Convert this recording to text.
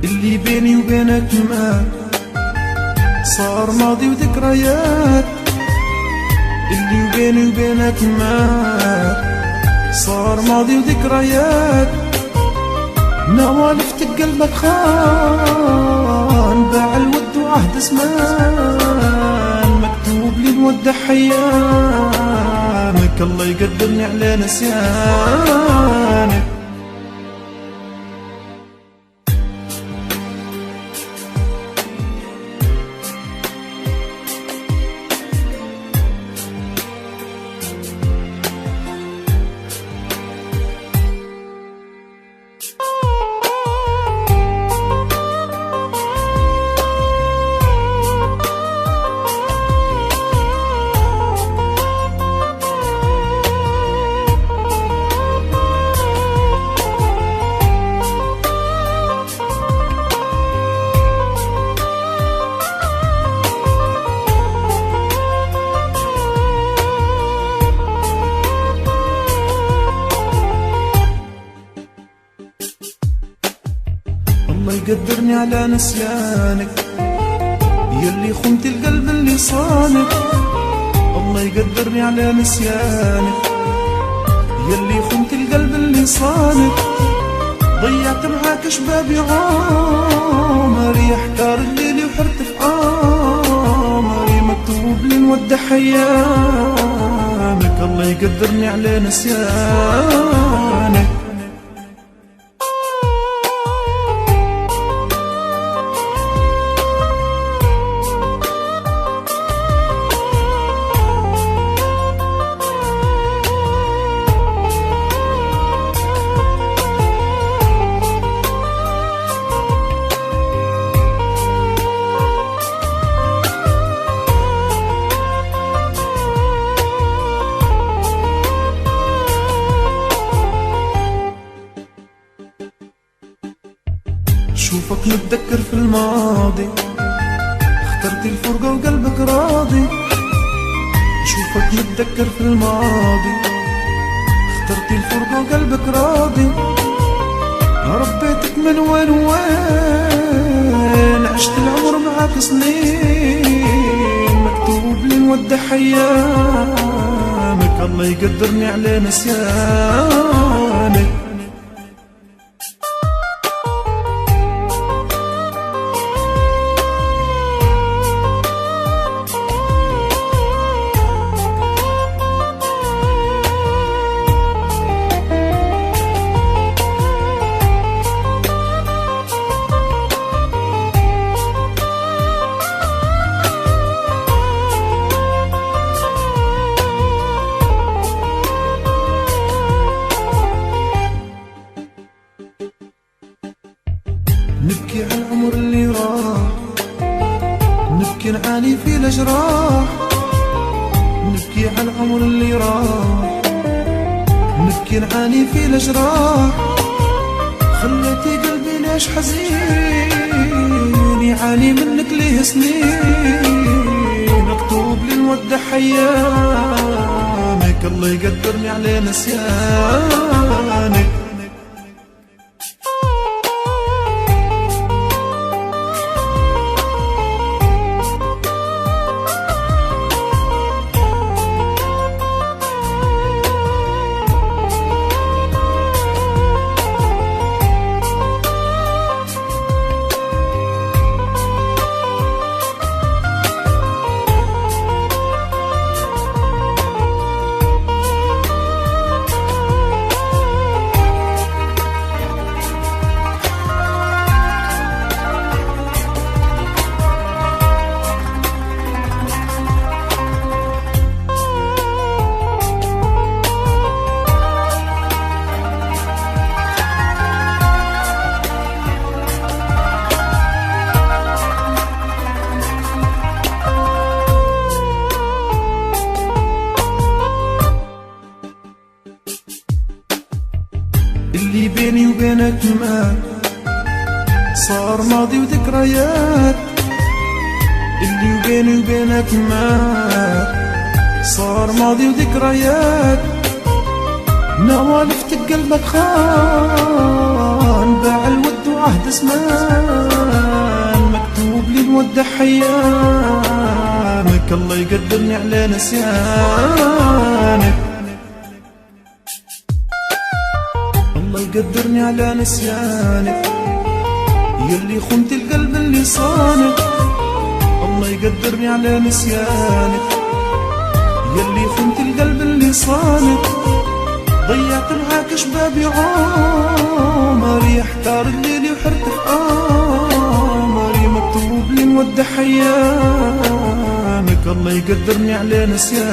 اللي بيني وبينك ما صار ماضي وذكريات. اللي بيني وبينك ما صار ماضي وذكريات. نوالفت قلبك خان، باع الود وعهد زمان، مكتوب لي نودع حيانك، الله يقدرني على نسيانك. الله يقدرني على نسيانك، يلي خنت القلب اللي صانك. الله يقدرني على نسيانك، يلي خنت القلب اللي صانك. ضيعت معاك شبابي عمري، احتار الليل وحرت في عمري، مكتوب لي نودع حيامك، الله يقدرني على نسيانك. شوفك متذكر في الماضي، اخترت الفرقة وقلبك راضي. شوفك متذكر في الماضي، اخترت الفرقة وقلبك راضي. ربيتك من وين وين، عشت العمر معاك سنين، مكتوب لي نودع حيامك، الله يقدرني على نسيانك. نبكي على العمر اللي راح، نبكي نعاني في الأجراح. نبكي على العمر اللي راح، نبكي نعاني في الأجراح. خليتي قلبي ليش حزين، يعاني منك ليه سنين، مكتوب لي نودع حيامك، الله يقدرني على نسيانك. اللي بيني وبينك ما صار ماضي وذكريات. اللي بيني وبينك ما صار ماضي وذكريات. نوالفت قلبك خان، باع الود وعهد زمان. نودع حيامك، الله يقدرني على نسيانك، الله يقدرني على نسيانك، يلي خنت القلب اللي صانك، الله يقدرني على نسيانك، يلي خنت القلب اللي صانك، ضيعت معاك شبابي عمري، احتار الليل وحرت في قمري، مكتوب لي نودع حيامك، الله يقدرني على نسيانك.